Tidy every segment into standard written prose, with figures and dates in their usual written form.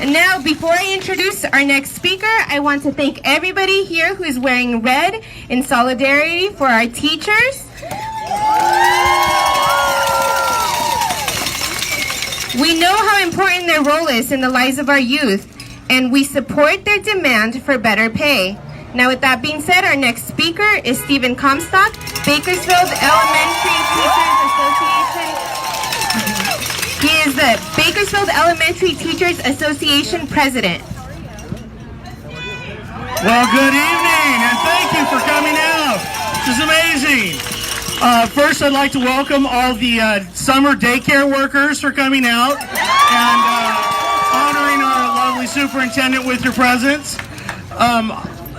And now, before I introduce our next speaker, I want to thank everybody here who is wearing red in solidarity for our teachers. We know how important their role is in the lives of our youth, and we support their demand for better pay. Now, with that being said, our next speaker is Stephen Comstock, Bakersfield Elementary Teachers Association. He is the Bakersfield Elementary Teachers Association President. Well, good evening, and thank you for coming out. This is amazing. First, I'd like to welcome all the summer daycare workers for coming out and honoring our lovely superintendent with your presence.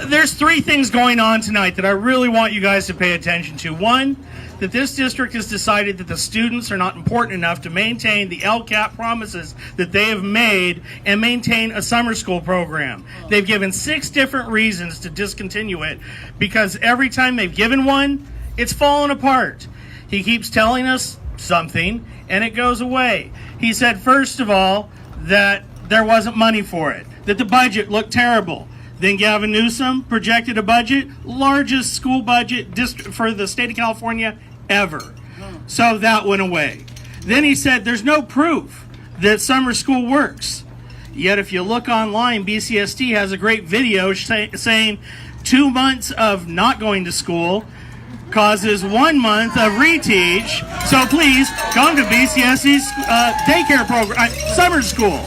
There's three things going on tonight that I really want you guys to pay attention to. One, that this district has decided that the students are not important enough to maintain the LCAP promises that they have made and maintain a summer school program. They've given 6 different reasons to discontinue it because every time they've given one, it's fallen apart. He keeps telling us something and it goes away. He said, first of all, that there wasn't money for it, that the budget looked terrible. Then Gavin Newsom projected a budget, largest school budget for the state of California ever. So that went away. Then he said there's no proof that summer school works. Yet if you look online, BCSD has a great video saying 2 months of not going to school causes 1 month of reteach. So please come to BCSD's daycare program, summer school.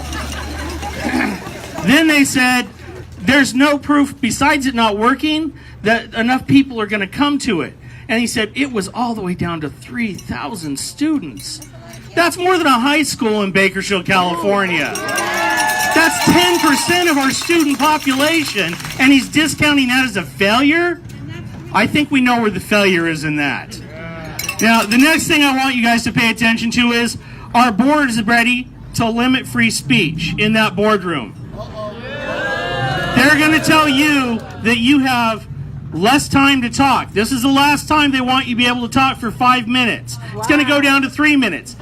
Then they said there's no proof besides it not working that enough people are going to come to it. And he said it was all the way down to 3,000 students. That's more than a high school in Bakersfield, California. That's 10% of our student population, and he's discounting that as a failure? I think we know where the failure is in that. Now, the next thing I want you guys to pay attention to is our board is ready to limit free speech in that boardroom. They're going to tell you that you have less time to talk. This is the last time they want you to be able to talk for 5 minutes. It's going to go down to 3 minutes.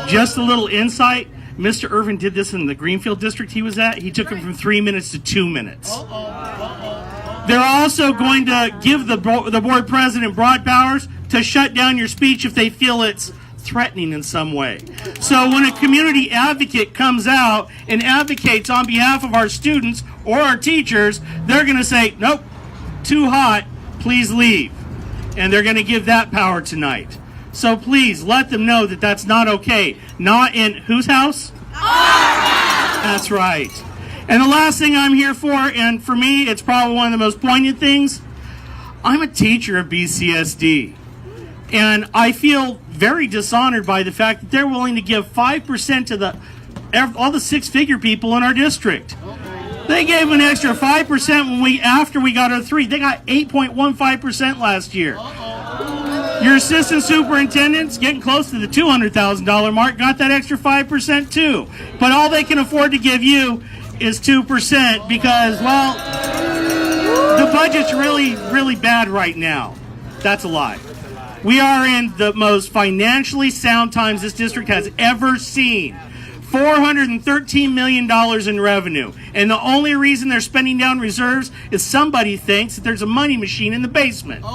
Just a little insight. Mr. Irvin did this in the Greenfield district he was at. He took him from 3 minutes to 2 minutes. They're also going to give the board president broad powers to shut down your speech if they feel it's threatening in some way. So when a community advocate comes out and advocates on behalf of our students or our teachers, they're going to say, nope, too hot, please leave. And they're going to give that power tonight. So please let them know that that's not okay. Not in whose house? Our house. That's right. And the last thing I'm here for, and for me, it's probably one of the most poignant things, I'm a teacher at BCSD. And I feel very dishonored by the fact that they're willing to give 5% to all the 6-figure people in our district. They gave an extra 5% after we got our 3. They got 8.15% last year. Your assistant superintendent's getting close to the $200,000 mark, got that extra 5% too. But all they can afford to give you is 2% because, well, the budget's really, really bad right now. That's a lie. We are in the most financially sound times this district has ever seen. $413 million in revenue. And the only reason they're spending down reserves is somebody thinks that there's a money machine in the basement. So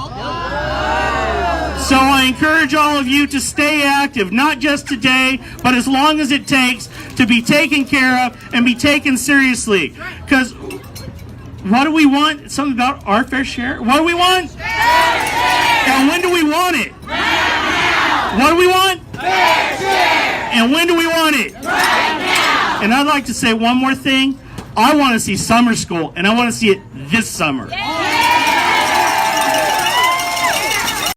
I encourage all of you to stay active, not just today, but as long as it takes to be taken care of and be taken seriously. Because what do we want? Something about our fair share? What do we want? Fair share! And when do we want it? Right now! What do we want? Fair share! And when do we want it? Right now! And I'd like to say one more thing. I want to see summer school, and I want to see it this summer. Yeah!